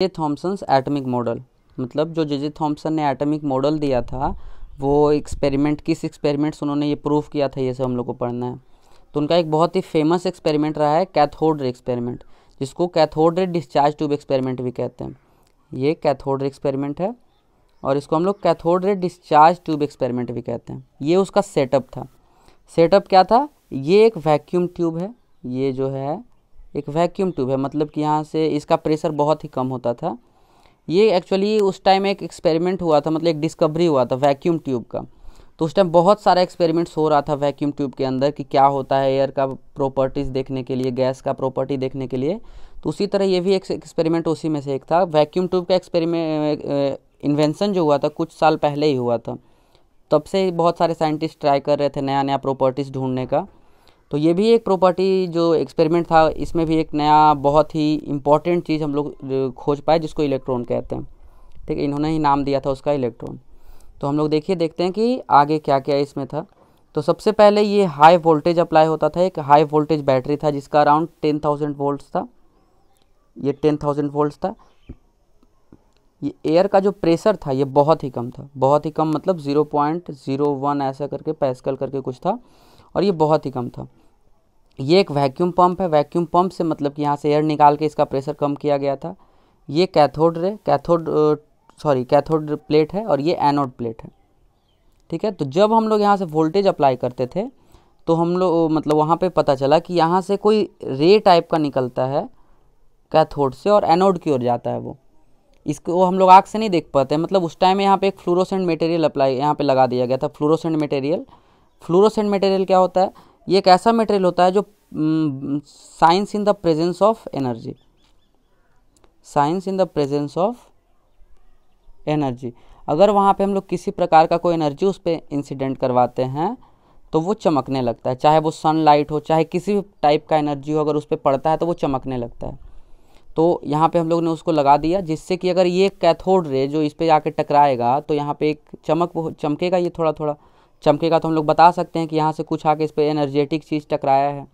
जे Thomson's atomic model, मतलब जो J Thomson ने एटॉमिक मॉडल दिया था वो एक्सपेरिमेंट, किस एक्सपेरिमेंट्स उन्होंने ये प्रूव किया था, ये सब हम लोग को पढ़ना है। तो उनका एक बहुत ही फेमस एक्सपेरिमेंट रहा है कैथोड रे एक्सपेरिमेंट, जिसको cathode ray discharge tube experiment भी कहते हैं। ये कैथोड रे एक्सपेरिमेंट है और इसको हम लोग cathode ray discharge tube experiment भी कहते हैं। ये उसका सेटअप था। सेटअप क्या था? ये एक वैक्यूम ट्यूब है, ये जो है एक वैक्यूम ट्यूब है, मतलब कि यहाँ से इसका प्रेशर बहुत ही कम होता था। ये एक्चुअली उस टाइम एक एक्सपेरिमेंट हुआ था, मतलब एक डिस्कवरी हुआ था वैक्यूम ट्यूब का। तो उस टाइम बहुत सारा एक्सपेरिमेंट्स हो रहा था वैक्यूम ट्यूब के अंदर कि क्या होता है एयर का प्रॉपर्टीज़ देखने के लिए, गैस का प्रॉपर्टी देखने के लिए। तो उसी तरह ये भी एक एक्सपेरिमेंट उसी में से एक था। वैक्यूम ट्यूब का एक्सपेरिमेंट इन्वेंशन जो हुआ था कुछ साल पहले ही हुआ था, तब से बहुत सारे साइंटिस्ट ट्राई कर रहे थे नया नया प्रॉपर्टीज़ ढूंढने का। तो ये भी एक प्रॉपर्टी जो एक्सपेरिमेंट था, इसमें भी एक नया बहुत ही इम्पॉर्टेंट चीज़ हम लोग खोज पाए जिसको इलेक्ट्रॉन कहते हैं। ठीक है, इन्होंने ही नाम दिया था उसका इलेक्ट्रॉन। तो हम लोग देखते हैं कि आगे क्या क्या इसमें था। तो सबसे पहले ये हाई वोल्टेज अप्लाई होता था, एक हाई वोल्टेज बैटरी था जिसका अराउंड 10,000 वोल्ट्स था। ये 10,000 वोल्ट्स था। ये एयर का जो प्रेशर था ये बहुत ही कम था, बहुत ही कम, मतलब 0.01 ऐसा करके पैस्कल करके कुछ था, और ये बहुत ही कम था। ये एक वैक्यूम पंप है, वैक्यूम पंप से मतलब कि यहाँ से एयर निकाल के इसका प्रेशर कम किया गया था। ये कैथोड प्लेट है और ये एनोड प्लेट है। ठीक है, तो जब हम लोग यहाँ से वोल्टेज अप्लाई करते थे तो हम लोग मतलब वहाँ पे पता चला कि यहाँ से कोई रे टाइप का निकलता है कैथोड से और एनोड की ओर जाता है। वो इसको हम लोग आँख से नहीं देख पाते, मतलब उस टाइम यहाँ पे एक फ्लोरोसेंट मटेरियल अप्लाई यहाँ पे लगा दिया गया था। फ्लोरोसेंट मटेरियल क्या होता है? ये एक ऐसा मटेरियल होता है जो science in the presence of energy, science in the presence of energy. अगर वहाँ पे हम लोग किसी प्रकार का कोई एनर्जी उस पर इंसिडेंट करवाते हैं तो वो चमकने लगता है, चाहे वो सनलाइट हो, चाहे किसी भी टाइप का एनर्जी हो, अगर उस पर पड़ता है तो वो चमकने लगता है। तो यहाँ पे हम लोग ने उसको लगा दिया, जिससे कि अगर ये कैथोड रे जो इस पर आके टकराएगा तो यहाँ पे एक चमकेगा, ये थोड़ा थोड़ा चमकेगा, तो हम लोग बता सकते हैं कि यहाँ से कुछ आके इस पर एनर्जेटिक चीज़ टकराया है।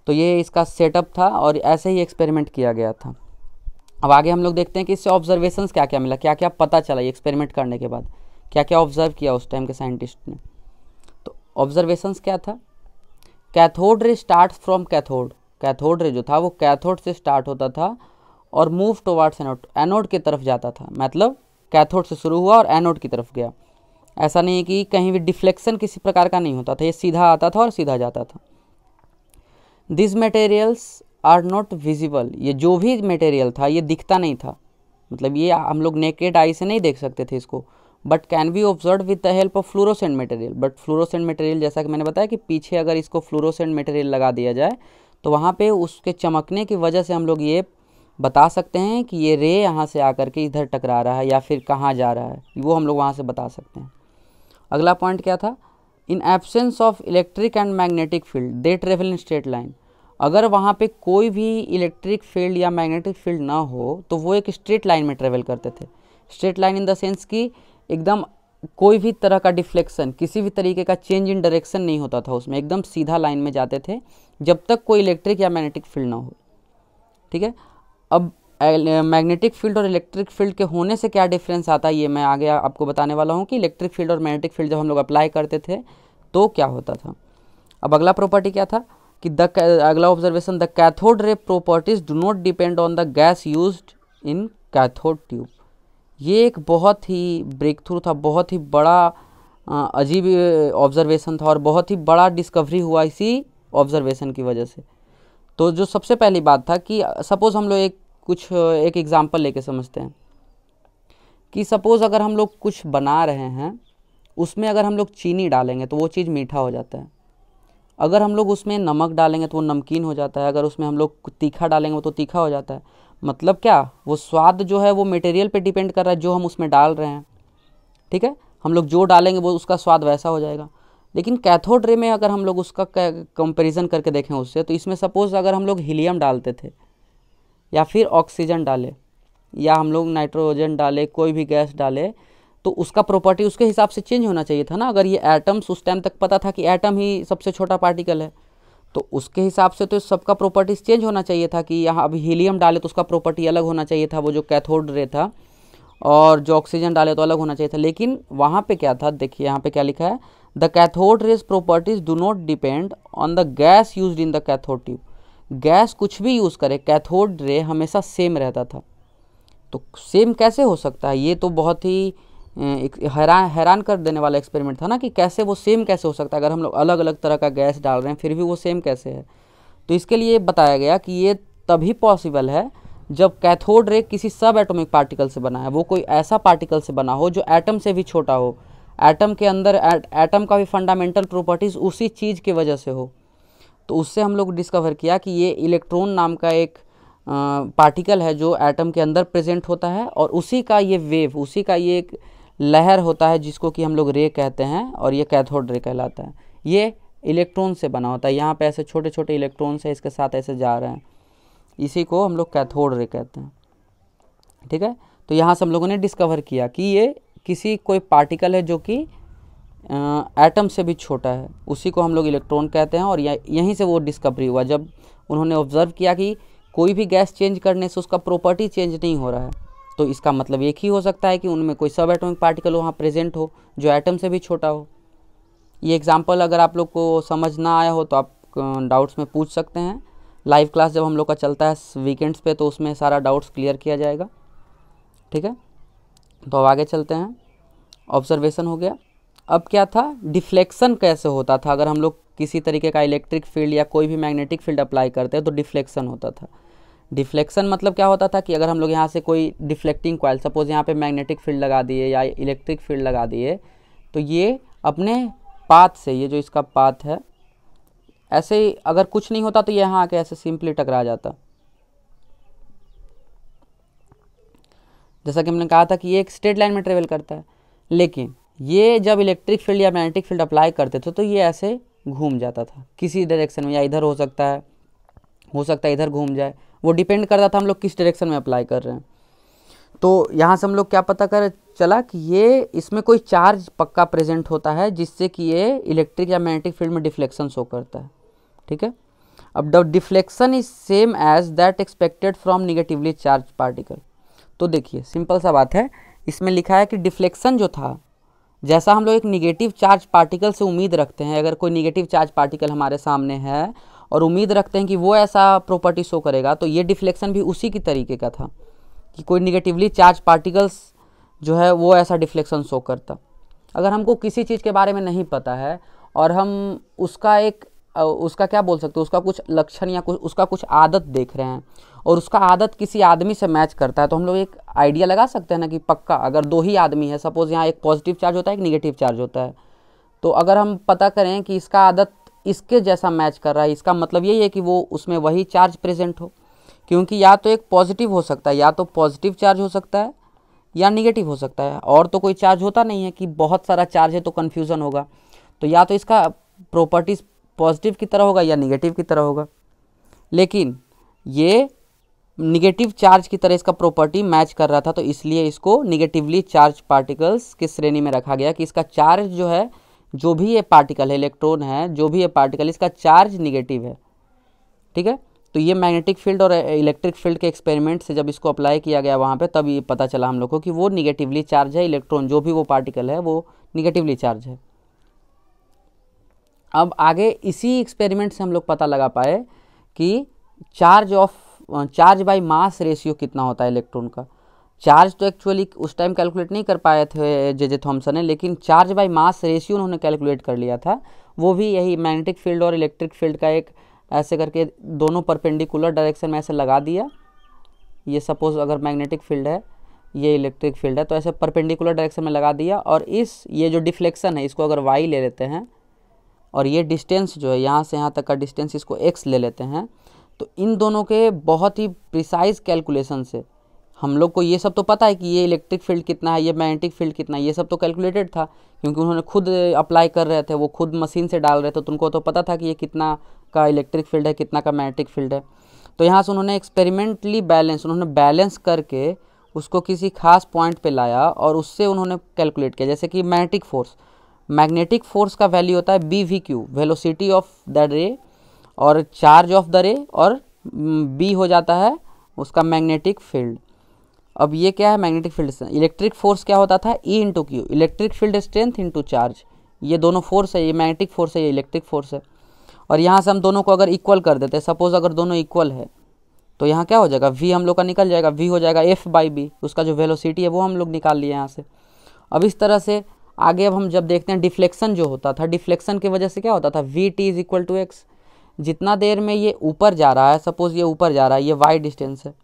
तो ये इसका सेटअप था और ऐसे ही एक्सपेरिमेंट किया गया था। अब आगे हम लोग देखते हैं कि इससे ऑब्जर्वेशंस क्या क्या मिला, क्या क्या पता चला ये एक्सपेरिमेंट करने के बाद, क्या क्या ऑब्जर्व किया उस टाइम के साइंटिस्ट ने। तो ऑब्जर्वेशंस क्या था? Cathode ray start from cathode, cathode ray जो था वो कैथोड से स्टार्ट होता था और मूव टुवर्ड्स एनोड, एनोड की तरफ जाता था। मतलब कैथोड से शुरू हुआ और एनोड की तरफ गया। ऐसा नहीं है कि कहीं भी डिफ्लेक्शन किसी प्रकार का नहीं होता था, ये सीधा आता था और सीधा जाता था। This materials are not visible, ये जो भी मटेरियल था ये दिखता नहीं था, मतलब ये हम लोग नेकेड आई से नहीं देख सकते थे इसको, but can be observe with the help of fluorescent material. But fluorescent material, जैसा कि मैंने बताया कि पीछे अगर इसको फ्लोरोसेंट मटेरियल लगा दिया जाए तो वहाँ पे उसके चमकने की वजह से हम लोग ये बता सकते हैं कि ये रे यहाँ से आकर के इधर टकरा रहा है या फिर कहाँ जा रहा है, वो हम लोग वहाँ से बता सकते हैं। अगला पॉइंट क्या था? In absence of electric and magnetic field they travel in straight line. अगर वहाँ पे कोई भी इलेक्ट्रिक फील्ड या मैग्नेटिक फील्ड ना हो तो वो एक स्ट्रेट लाइन में ट्रेवल करते थे। Straight line in the sense कि एकदम कोई भी तरह का डिफ्लेक्शन, किसी भी तरीके का चेंज इन डायरेक्शन नहीं होता था उसमें, एकदम सीधा लाइन में जाते थे जब तक कोई इलेक्ट्रिक या मैग्नेटिक फील्ड ना हो। ठीक है, अब मैग्नेटिक फील्ड और इलेक्ट्रिक फील्ड के होने से क्या डिफरेंस आता है ये मैं आगे आपको बताने वाला हूँ कि इलेक्ट्रिक फील्ड और मैग्नेटिक फील्ड जब हम लोग अप्लाई करते थे तो क्या होता था। अब अगला प्रॉपर्टी क्या था कि अगला observation, the cathode ray properties do not depend on the gas used in cathode tube. ये एक बहुत ही ब्रेक थ्रू था, बहुत ही बड़ा अजीब ऑब्जर्वेशन था और बहुत ही बड़ा डिस्कवरी हुआ इसी ऑब्जर्वेशन की वजह से। तो जो सबसे पहली बात था कि सपोज़ हम लोग एक एग्जांपल लेके समझते हैं कि सपोज़ अगर हम लोग कुछ बना रहे हैं, उसमें अगर हम लोग चीनी डालेंगे तो वो चीज़ मीठा हो जाता है, अगर हम लोग उसमें नमक डालेंगे तो वो नमकीन हो जाता है, अगर उसमें हम लोग तीखा डालेंगे तो तीखा हो जाता है। मतलब क्या, वो स्वाद जो है वो मटेरियल पे डिपेंड कर रहा है जो हम उसमें डाल रहे हैं। ठीक है, हम लोग जो डालेंगे वो उसका स्वाद वैसा हो जाएगा। लेकिन कैथोड रे में अगर हम लोग उसका कंपैरिजन करके देखें उससे, तो इसमें सपोज़ अगर हम लोग हीलियम डालते थे या फिर ऑक्सीजन डाले या हम लोग नाइट्रोजन डाले, कोई भी गैस डाले, तो उसका प्रॉपर्टी उसके हिसाब से चेंज होना चाहिए था ना। अगर ये एटम्स, उस टाइम तक पता था कि एटम ही सबसे छोटा पार्टिकल है, तो उसके हिसाब से तो सबका प्रॉपर्टीज चेंज होना चाहिए था कि यहाँ अभी हीलियम डाले तो उसका प्रॉपर्टी अलग होना चाहिए था, वो जो कैथोड रे था, और जो ऑक्सीजन डाले तो अलग होना चाहिए था। लेकिन वहाँ पे क्या था, देखिए यहाँ पे क्या लिखा है, the cathode rays properties do not depend on the gas used in the cathode tube. Gas कुछ भी यूज़ करे, कैथोड रे हमेशा सेम रहता था। तो सेम कैसे हो सकता है, ये तो बहुत ही हैरान कर देने वाला एक्सपेरिमेंट था ना, कि कैसे वो सेम कैसे हो सकता है, अगर हम लोग अलग अलग तरह का गैस डाल रहे हैं फिर भी वो सेम कैसे है। तो इसके लिए बताया गया कि ये तभी पॉसिबल है जब कैथोड रे किसी सब एटॉमिक पार्टिकल से बना है, वो कोई ऐसा पार्टिकल से बना हो जो एटम से भी छोटा हो, एटम के अंदर एटम का भी फंडामेंटल प्रॉपर्टीज उसी चीज़ की वजह से हो। तो उससे हम लोग डिस्कवर किया कि ये इलेक्ट्रॉन नाम का एक पार्टिकल है जो एटम के अंदर प्रेजेंट होता है, और उसी का ये वेव, उसी का ये एक लहर होता है जिसको कि हम लोग रे कहते हैं, और ये कैथोड रे कहलाता है। ये इलेक्ट्रॉन से बना होता है, यहाँ पे ऐसे छोटे छोटे इलेक्ट्रॉन्स है इसके साथ ऐसे जा रहे हैं, इसी को हम लोग कैथोड रे कहते हैं। ठीक है, तो यहाँ से हम लोगों ने डिस्कवर किया कि ये किसी कोई पार्टिकल है जो कि एटम से भी छोटा है, उसी को हम लोग इलेक्ट्रॉन कहते हैं। और यहीं से वो डिस्कवरी हुआ जब उन्होंने ऑब्जर्व किया कि कोई भी गैस चेंज करने से उसका प्रॉपर्टी चेंज नहीं हो रहा है, तो इसका मतलब एक ही हो सकता है कि उनमें कोई सब एटॉमिक पार्टिकल वहाँ प्रेजेंट हो जो एटम से भी छोटा हो। ये एग्जांपल अगर आप लोग को समझ ना आया हो तो आप डाउट्स में पूछ सकते हैं। लाइव क्लास जब हम लोग का चलता है वीकेंड्स पे तो उसमें सारा डाउट्स क्लियर किया जाएगा। ठीक है, तो अब आगे चलते हैं। ऑब्जर्वेशन हो गया। अब क्या था, डिफ्लेक्शन कैसे होता था, अगर हम लोग किसी तरीके का इलेक्ट्रिक फील्ड या कोई भी मैग्नेटिक फील्ड अप्लाई करते हैं तो डिफ्लेक्शन होता था। डिफ्लेक्शन मतलब क्या होता था कि अगर हम लोग यहाँ से कोई डिफ्लेक्टिंग कॉइल, सपोज यहाँ पे मैग्नेटिक फील्ड लगा दिए या इलेक्ट्रिक फील्ड लगा दिए, तो ये अपने पाथ से, ये जो इसका पाथ है, ऐसे ही अगर कुछ नहीं होता तो ये यहाँ आके ऐसे सिंपली टकरा जाता। जैसा कि हमने कहा था कि ये एक स्ट्रेट लाइन में ट्रेवल करता है, लेकिन ये जब इलेक्ट्रिक फील्ड या मैग्नेटिक फील्ड अप्लाई करते थे तो ये ऐसे घूम जाता था किसी डायरेक्शन में, या इधर हो सकता है इधर घूम जाए, वो डिपेंड करता था हम लोग किस डायरेक्शन में अप्लाई कर रहे हैं। तो यहाँ से हम लोग क्या पता कर चला कि ये इसमें कोई चार्ज पक्का प्रेजेंट होता है जिससे कि ये इलेक्ट्रिक या मैग्नेटिक फील्ड में डिफ्लेक्शन शो करता है। ठीक है, अब the deflection is same as that expected from negatively charge particle. तो देखिए सिंपल सा बात है, इसमें लिखा है कि डिफ्लेक्शन जो था, जैसा हम लोग एक निगेटिव चार्ज पार्टिकल से उम्मीद रखते हैं, अगर कोई निगेटिव चार्ज पार्टिकल हमारे सामने है और उम्मीद रखते हैं कि वो ऐसा प्रॉपर्टी शो करेगा, तो ये डिफ्लेक्शन भी उसी की तरीके का था कि कोई निगेटिवली चार्ज पार्टिकल्स जो है वो ऐसा डिफ्लेक्शन शो करता। अगर हमको किसी चीज़ के बारे में नहीं पता है और हम उसका क्या बोल सकते हैं, उसका कुछ लक्षण या उसका कुछ आदत देख रहे हैं और उसका आदत किसी आदमी से मैच करता है, तो हम लोग एक आइडिया लगा सकते हैं ना कि पक्का अगर दो ही आदमी है, सपोज यहाँ एक पॉजिटिव चार्ज होता है एक निगेटिव चार्ज होता है, तो अगर हम पता करें कि इसका आदत इसके जैसा मैच कर रहा है, इसका मतलब यही है कि वो उसमें वही चार्ज प्रेजेंट हो, क्योंकि या तो एक पॉजिटिव हो सकता है, या तो पॉजिटिव चार्ज हो सकता है या निगेटिव हो सकता है, और तो कोई चार्ज होता नहीं है कि बहुत सारा चार्ज है तो कन्फ्यूज़न होगा। तो या तो इसका प्रॉपर्टीज पॉजिटिव की तरह होगा या निगेटिव की तरह होगा, लेकिन ये निगेटिव चार्ज की तरह इसका प्रॉपर्टी मैच कर रहा था, तो इसलिए इसको निगेटिवली चार्ज पार्टिकल्स की श्रेणी में रखा गया कि इसका चार्ज जो है, जो भी ये पार्टिकल है, इलेक्ट्रॉन है, जो भी ये पार्टिकल, इसका चार्ज निगेटिव है। ठीक है, तो ये मैग्नेटिक फील्ड और इलेक्ट्रिक फील्ड के एक्सपेरिमेंट से जब इसको अप्लाई किया गया वहाँ पे, तब ये पता चला हम लोग को कि वो निगेटिवली चार्ज है, इलेक्ट्रॉन जो भी वो पार्टिकल है वो निगेटिवली चार्ज है। अब आगे इसी एक्सपेरिमेंट से हम लोग पता लगा पाए कि चार्ज बाय मास रेशियो कितना होता है इलेक्ट्रॉन का। चार्ज तो एक्चुअली उस टाइम कैलकुलेट नहीं कर पाए थे जे थॉमसन ने, लेकिन चार्ज बाय मास रेशियो उन्होंने कैलकुलेट कर लिया था। वो भी यही मैग्नेटिक फील्ड और इलेक्ट्रिक फील्ड का एक ऐसे करके दोनों परपेंडिकुलर डायरेक्शन में ऐसे लगा दिया। ये सपोज अगर मैग्नेटिक फील्ड है, ये इलेक्ट्रिक फील्ड है, तो ऐसे परपेंडिकुलर डायरेक्शन में लगा दिया, और ये जो डिफ्लेक्शन है इसको अगर y ले लेते हैं, और ये डिस्टेंस जो है यहाँ से यहाँ तक का डिस्टेंस इसको x ले लेते हैं, तो इन दोनों के बहुत ही प्रिसाइज कैलकुलेशन से हम लोग को ये सब तो पता है कि ये इलेक्ट्रिक फील्ड कितना है, ये मैग्नेटिक फील्ड कितना है, ये सब तो कैलकुलेटेड था, क्योंकि उन्होंने खुद अप्लाई कर रहे थे, वो खुद मशीन से डाल रहे थे, तो उनको तो पता था कि ये कितना का इलेक्ट्रिक फील्ड है, कितना का मैग्नेटिक फील्ड है। तो यहाँ से उन्होंने एक्सपेरिमेंटली उन्होंने बैलेंस करके उसको किसी खास पॉइंट पे लाया और उससे उन्होंने कैलकुलेट किया। जैसे कि मैग्नेटिक फोर्स का वैल्यू होता है BVQ, वेलोसिटी ऑफ दैट रे, और चार्ज ऑफ द रे, और बी हो जाता है उसका मैग्नेटिक फील्ड। अब ये क्या है, मैग्नेटिक फील्ड से इलेक्ट्रिक फोर्स क्या होता था, E into Q, electric field strength into charge. ये दोनों फोर्स है, ये मैग्नेटिक फोर्स है, ये इलेक्ट्रिक फोर्स है। और यहाँ से हम दोनों को अगर इक्वल कर देते हैं, सपोज अगर दोनों इक्वल है तो यहाँ क्या हो जाएगा, v हम लोग का निकल जाएगा, v हो जाएगा f बाई बी, उसका जो वेलोसिटी है वो हम लोग निकाल लिए यहाँ से। अब इस तरह से आगे अब हम जब देखते हैं डिफ्लेक्शन जो होता था, डिफ्लेक्शन की वजह से क्या होता था, V T is equal to X. जितना देर में ये ऊपर जा रहा है, सपोज ये ऊपर जा रहा है, ये y डिस्टेंस है,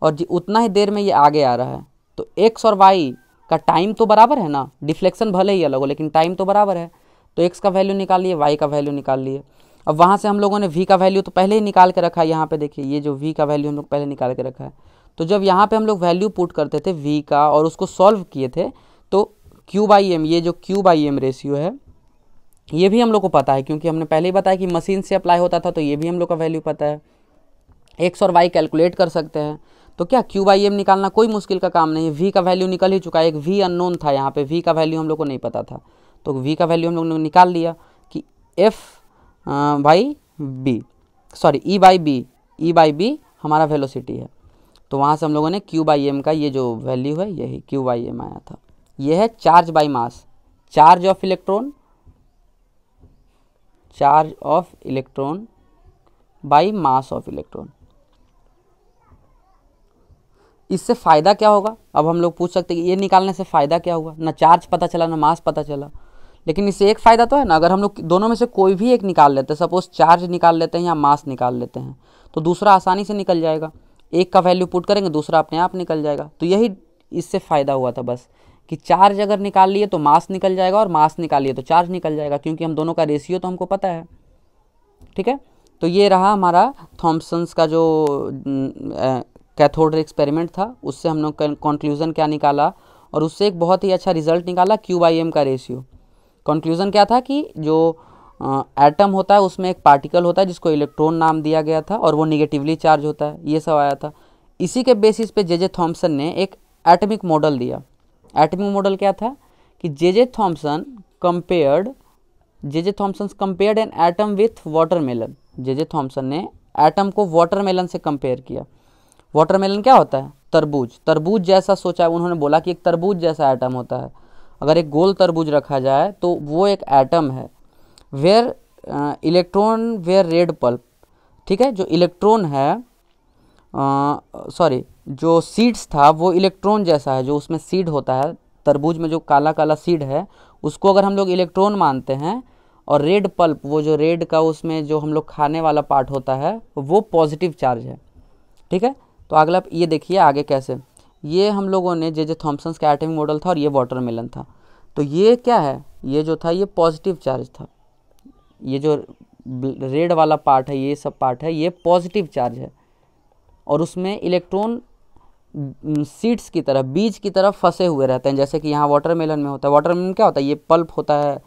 और उतना ही देर में ये आगे आ रहा है, तो x और y का टाइम तो बराबर है ना, डिफ्लेक्शन भले ही अलग हो लेकिन टाइम तो बराबर है। तो x का वैल्यू निकाल लिए, y का वैल्यू निकाल लिए। अब वहाँ से हम लोगों ने v का वैल्यू तो पहले ही निकाल के रखा है, यहाँ पे देखिए ये जो v का वैल्यू हम लोग पहले निकाल के रखा है। तो जब यहाँ पे हम लोग वैल्यू पुट करते थे v का और उसको सॉल्व किए थे, तो q बाई एम, ये जो q बाई एम रेशियो है ये भी हम लोग को पता है, क्योंकि हमने पहले ही बताया कि मशीन से अप्लाई होता था, तो ये भी हम लोग का वैल्यू पता है। x और y कैलकुलेट कर सकते हैं, तो क्या q बाई एम निकालना कोई मुश्किल का काम नहीं है। v का वैल्यू निकल ही चुका है, एक v अननोन था, यहाँ पे v का वैल्यू हम लोग को नहीं पता था, तो v का वैल्यू हम लोग ने निकाल लिया कि f by B, sorry e by B हमारा वेलोसिटी है। तो वहाँ से हम लोगों ने q बाई एम का ये जो वैल्यू है यही q बाई एम आया था। ये है charge by mass, charge of electron by mass of electron. इससे फ़ायदा क्या होगा, अब हम लोग पूछ सकते हैं कि ये निकालने से फ़ायदा क्या हुआ, ना चार्ज पता चला ना मास पता चला, लेकिन इससे एक फ़ायदा तो है ना, अगर हम लोग दोनों में से कोई भी एक निकाल लेते हैं, सपोज चार्ज निकाल लेते हैं या मास निकाल लेते हैं, तो दूसरा आसानी से निकल जाएगा। एक का वैल्यू पुट करेंगे, दूसरा अपने आप निकल जाएगा। तो यही इससे फ़ायदा हुआ था बस, कि चार्ज अगर निकाल लिए तो मास निकल जाएगा, और मास निकाल लिए तो चार्ज निकल जाएगा, क्योंकि हम दोनों का रेशियो तो हमको पता है। ठीक है, तो ये रहा हमारा थॉम्पसन्स का जो कैथोड एक्सपेरिमेंट था, उससे हम लोग कंक्लूजन क्या निकाला, और उससे एक बहुत ही अच्छा रिजल्ट निकाला, q बाई एम का रेशियो। कंक्लूजन क्या था कि जो एटम होता है उसमें एक पार्टिकल होता है जिसको इलेक्ट्रॉन नाम दिया गया था, और वो निगेटिवली चार्ज होता है, ये सब आया था। इसी के बेसिस पे जे थॉम्पसन ने एक एटमिक मॉडल दिया। एटमिक मॉडल क्या था कि J Thomson compared an atom with watermelon. J Thomson ने एटम को वाटरमेलन से कंपेयर किया। वाटरमेलन क्या होता है, तरबूज, तरबूज जैसा सोचा उन्होंने, बोला कि एक तरबूज जैसा एटम होता है। अगर एक गोल तरबूज रखा जाए तो वो एक एटम है। Where electron were red pulp, ठीक है, जो इलेक्ट्रॉन है, जो सीड्स था वो इलेक्ट्रॉन जैसा है, जो उसमें सीड होता है तरबूज में, जो काला काला सीड है उसको अगर हम लोग इलेक्ट्रॉन मानते हैं, और रेड पल्प, वो जो रेड का उसमें जो हम लोग खाने वाला पार्ट होता है वो पॉजिटिव चार्ज है। ठीक है, तो अगला ये देखिए आगे कैसे, ये हम लोगों ने जे थॉम्पसन का एटमिक मॉडल था, और ये वाटरमेलन था। तो ये क्या है, ये जो था ये पॉजिटिव चार्ज था, ये जो रेड वाला पार्ट है, ये सब पार्ट है, ये पॉजिटिव चार्ज है, और उसमें इलेक्ट्रॉन सीड्स की तरह, बीज की तरफ फंसे हुए रहते हैं, जैसे कि यहाँ वाटरमेलन में होता है। वाटरमेलन क्या होता है, ये पल्प होता है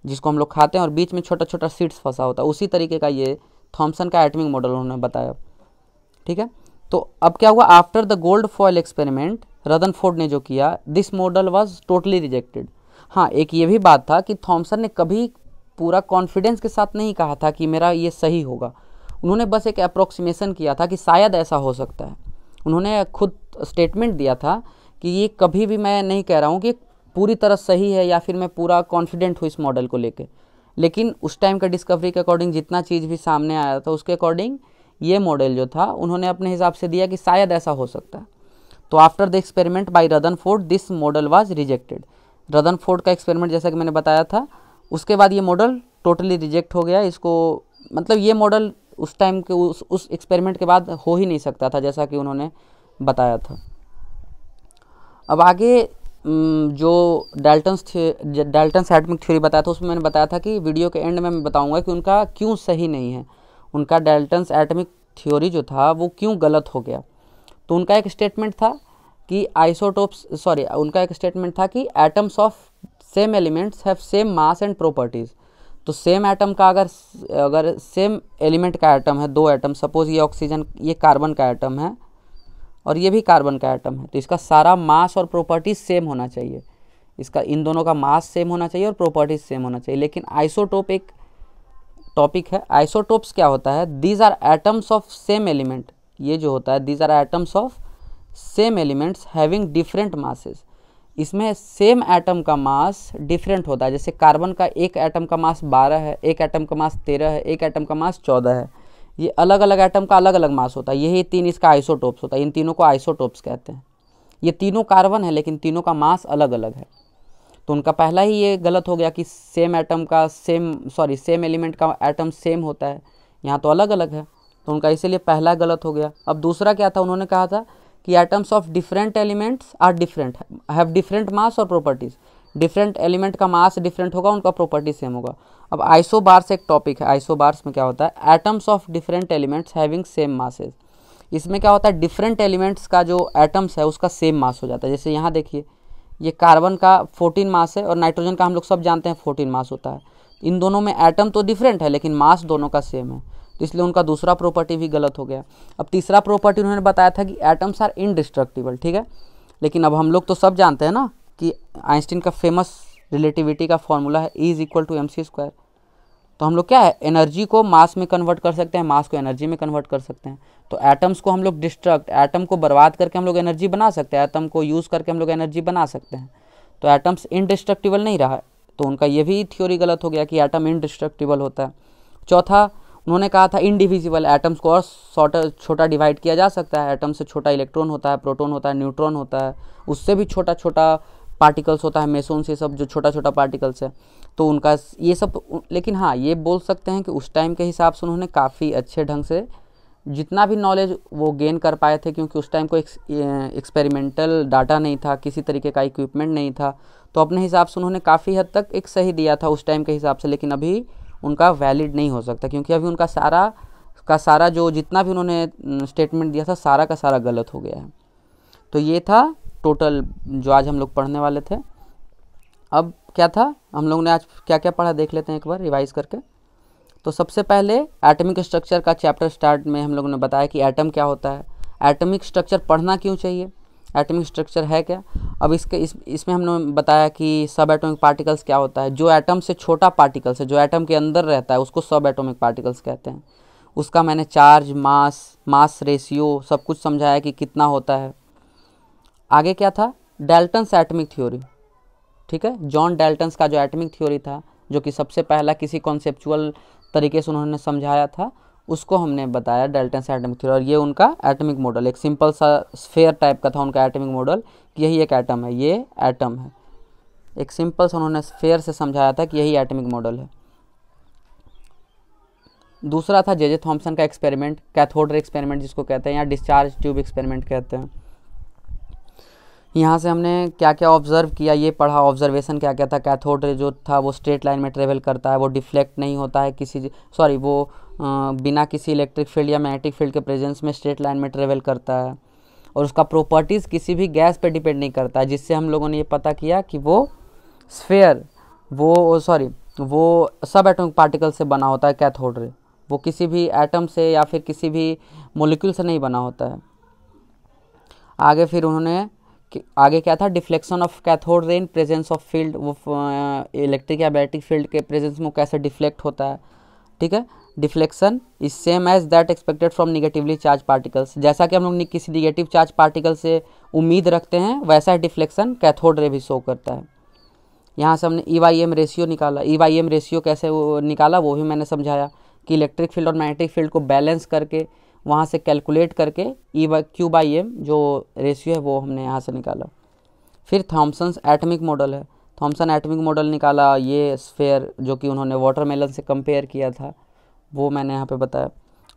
जिसको हम लोग खाते हैं, और बीच में छोटा छोटा सीड्स फंसा होता है। उसी तरीके का ये थॉम्पसन का एटमिक मॉडल उन्होंने बताया। ठीक है, तो अब क्या हुआ, after the gold foil experiment, Rutherford ने जो किया, this model was totally rejected. हाँ, एक ये भी बात था कि थॉम्पसन ने कभी पूरा कॉन्फिडेंस के साथ नहीं कहा था कि मेरा ये सही होगा। उन्होंने बस एक अप्रोक्सीमेशन किया था कि शायद ऐसा हो सकता है। उन्होंने खुद स्टेटमेंट दिया था कि ये कभी भी मैं नहीं कह रहा हूँ कि पूरी तरह सही है या फिर मैं पूरा कॉन्फिडेंट हूँ इस मॉडल को लेके, लेकिन उस टाइम का डिस्कवरी के अकॉर्डिंग जितना चीज़ भी सामने आया था उसके अकॉर्डिंग ये मॉडल जो था उन्होंने अपने हिसाब से दिया कि शायद ऐसा हो सकता है। तो after the experiment by Rutherford this model was rejected. Rutherford का एक्सपेरिमेंट जैसा कि मैंने बताया था, उसके बाद ये मॉडल टोटली रिजेक्ट हो गया। इसको मतलब ये मॉडल उस टाइम के उस एक्सपेरिमेंट के बाद हो ही नहीं सकता था, जैसा कि उन्होंने बताया था। अब आगे जो डाल्टन्स एटमिक थ्योरी बताया था, उसमें मैंने बताया था कि वीडियो के एंड में मैं बताऊंगा कि उनका क्यों सही नहीं है, उनका डाल्टन्स एटमिक थ्योरी जो था वो क्यों गलत हो गया। तो उनका एक स्टेटमेंट था कि उनका एक स्टेटमेंट था कि atoms of same elements have same mass and properties. तो सेम एटम का अगर सेम एलिमेंट का एटम है, दो एटम, सपोज ये ऑक्सीजन, ये कार्बन का एटम है और ये भी कार्बन का एटम है, तो इसका सारा मास और प्रॉपर्टीज सेम होना चाहिए। इसका इन दोनों का मास सेम होना चाहिए और प्रॉपर्टीज सेम होना चाहिए। लेकिन आइसोटोप एक टॉपिक है। आइसोटोप्स क्या होता है? These are atoms of same element, ये जो होता है these are atoms of same elements having different masses. इसमें सेम एटम का मास डिफरेंट होता है। जैसे कार्बन का एक एटम का मास 12 है, एक एटम का मास 13 है, एक एटम का मास 14 है। ये अलग अलग एटम का अलग अलग मास होता है, यही 3 इसका आइसोटोप्स होता है। इन तीनों को आइसोटोप्स कहते हैं। ये तीनों कार्बन है लेकिन तीनों का मास अलग अलग है। तो उनका पहला ही ये गलत हो गया कि सेम एलिमेंट का एटम सेम होता है, यहाँ तो अलग अलग है, तो उनका इसीलिए पहला गलत हो गया। अब दूसरा क्या था? उन्होंने कहा था कि atoms of different elements are different, have different mass और प्रॉपर्टीज। डिफरेंट एलिमेंट का मास डिफरेंट होगा, उनका प्रॉपर्टी सेम होगा। अब आइसोबार्स एक टॉपिक है। आइसोबार्स में क्या होता है? Atoms of different elements having same masses. इसमें क्या होता है? डिफरेंट एलिमेंट्स का जो एटम्स है उसका सेम मास हो जाता है। जैसे यहाँ देखिए, ये कार्बन का 14 मास है और नाइट्रोजन का हम लोग सब जानते हैं 14 मास होता है। इन दोनों में एटम तो डिफरेंट है लेकिन मास दोनों का सेम है, तो इसलिए उनका दूसरा प्रॉपर्टी भी गलत हो गया। अब तीसरा प्रॉपर्टी उन्होंने बताया था कि एटम्स आर इनडिस्ट्रक्टिबल, ठीक है। लेकिन अब हम लोग तो सब जानते हैं ना कि आइंस्टीन का फेमस रिलेटिविटी का फॉर्मूला है E=mc²। तो हम लोग क्या है, एनर्जी को मास में कन्वर्ट कर सकते हैं, मास को एनर्जी में कन्वर्ट कर सकते हैं। तो एटम्स को हम लोग एटम को बर्बाद करके हम लोग एनर्जी बना सकते हैं, एटम को यूज़ करके हम लोग एनर्जी बना सकते हैं। तो एटम्स इनडिस्ट्रक्टिबल नहीं रहा, तो उनका ये भी थ्योरी गलत हो गया कि एटम इनडिस्ट्रक्टिबल होता है। चौथा, उन्होंने कहा था इनडिविजिबल, एटम्स को और छोटा डिवाइड किया जा सकता है। एटम से छोटा इलेक्ट्रॉन होता है, प्रोटॉन होता है, न्यूट्रॉन होता है, उससे भी छोटा छोटा पार्टिकल्स होता है, मेसोन से सब जो छोटा छोटा पार्टिकल्स है। तो उनका ये सब, लेकिन हाँ ये बोल सकते हैं कि उस टाइम के हिसाब से उन्होंने काफ़ी अच्छे ढंग से जितना भी नॉलेज वो गेन कर पाए थे, क्योंकि उस टाइम कोई एक्सपेरिमेंटल डाटा नहीं था, किसी तरीके का इक्विपमेंट नहीं था, तो अपने हिसाब से उन्होंने काफ़ी हद तक एक सही दिया था उस टाइम के हिसाब से। लेकिन अभी उनका वैलिड नहीं हो सकता, क्योंकि अभी उनका सारा जो जितना भी उन्होंने स्टेटमेंट दिया था सारा का सारा गलत हो गया है। तो ये था टोटल जो आज हम लोग पढ़ने वाले थे। अब क्या था, हम लोग ने आज क्या क्या पढ़ा देख लेते हैं एक बार रिवाइज करके। तो सबसे पहले एटॉमिक स्ट्रक्चर का चैप्टर स्टार्ट में हम लोगों ने बताया कि एटम क्या होता है, एटॉमिक स्ट्रक्चर पढ़ना क्यों चाहिए, एटॉमिक स्ट्रक्चर है क्या। अब इसमें हमने बताया कि सब एटॉमिक पार्टिकल्स क्या होता है। जो एटम से छोटा पार्टिकल्स है, जो एटम के अंदर रहता है, उसको सब एटॉमिक पार्टिकल्स कहते हैं। उसका मैंने चार्ज, मास रेशियो सब कुछ समझाया कि कितना होता है। आगे क्या था, डाल्टन्स एटॉमिक थ्योरी, ठीक है। जॉन डाल्टन्स का जो एटॉमिक थ्योरी था, जो कि सबसे पहला किसी कॉन्सेप्चुअल तरीके से उन्होंने समझाया था, उसको हमने बताया डाल्टन्स एटॉमिक थ्योरी। और ये उनका एटॉमिक मॉडल एक सिंपल सा स्फेयर टाइप का था उनका एटॉमिक मॉडल, कि यही एक एटम है, ये एटम है। एक सिंपल सा उन्होंने स्फेयर से समझाया था कि यही एटॉमिक मॉडल है। दूसरा था जे थॉम्सन का एक्सपेरिमेंट, कैथोड रे एक्सपेरिमेंट जिसको कहते हैं, या डिस्चार्ज ट्यूब एक्सपेरिमेंट कहते हैं। यहाँ से हमने क्या क्या ऑब्जर्व किया ये पढ़ा। ऑब्जर्वेशन क्या क्या था, कैथोड रे जो था वो स्ट्रेट लाइन में ट्रेवल करता है, वो डिफ्लेक्ट नहीं होता है वो बिना किसी इलेक्ट्रिक फील्ड या मैग्नेटिक फील्ड के प्रेजेंस में स्ट्रेट लाइन में ट्रेवल करता है। और उसका प्रॉपर्टीज़ किसी भी गैस पे डिपेंड नहीं करता है, जिससे हम लोगों ने ये पता किया कि वो स्फेयर वो सब एटॉमिक पार्टिकल से बना होता है कैथोड रे, वो किसी भी एटम से या फिर किसी भी मॉलिक्यूल से नहीं बना होता है। आगे फिर उन्होंने आगे क्या था, deflection of cathode ray in presence of field, वो इलेक्ट्रिक या मैग्नेटिक फील्ड के प्रेजेंस में कैसे डिफ्लेक्ट होता है, ठीक है। Deflection is same as that expected from negatively charge particles, जैसा कि हम लोग किसी निगेटिव चार्ज पार्टिकल से उम्मीद रखते हैं वैसा डिफ्लेक्शन कैथोड रे भी शो करता है। यहाँ से हमने E/m रेशियो निकाला। E/m रेशियो कैसे निकाला वो भी मैंने समझाया कि इलेक्ट्रिक फील्ड और मैग्नेटिक फील्ड को बैलेंस करके वहाँ से कैलकुलेट करके Q/m जो रेशियो है वो हमने यहाँ से निकाला। फिर थॉम्सन्स एटॉमिक मॉडल है, थॉम्सन एटॉमिक मॉडल निकाला, ये स्फेयर जो कि उन्होंने वाटरमेलन से कंपेयर किया था वो मैंने यहाँ पे बताया।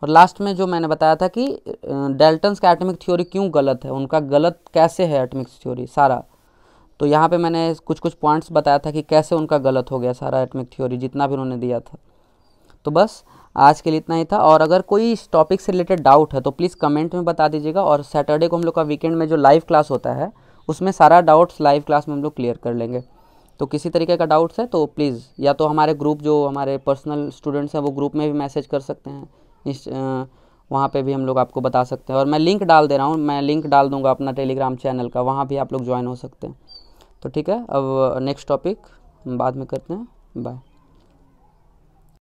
और लास्ट में जो मैंने बताया था कि डाल्टन्स का एटॉमिक थ्योरी क्यों गलत है, उनका गलत कैसे है एटॉमिक थ्योरी सारा। तो यहाँ पे मैंने कुछ कुछ पॉइंट्स बताया था कि कैसे उनका गलत हो गया सारा एटॉमिक थ्योरी जितना भी उन्होंने दिया था। तो बस आज के लिए इतना ही था। और अगर कोई इस टॉपिक से रिलेटेड डाउट है तो प्लीज़ कमेंट में बता दीजिएगा। और सैटरडे को हम लोग का वीकेंड में जो लाइव क्लास होता है उसमें सारा डाउट्स लाइव क्लास में हम लोग क्लियर कर लेंगे। तो किसी तरीके का डाउट्स है तो प्लीज़ या तो हमारे ग्रुप जो हमारे पर्सनल स्टूडेंट्स हैं वो ग्रुप में भी मैसेज कर सकते हैं, वहाँ पे भी हम लोग आपको बता सकते हैं। और मैं लिंक डाल दे रहा हूँ, मैं लिंक डाल दूँगा अपना टेलीग्राम चैनल का, वहाँ भी आप लोग ज्वाइन हो सकते हैं। तो ठीक है, अब नेक्स्ट टॉपिक बाद में करते हैं। बाय।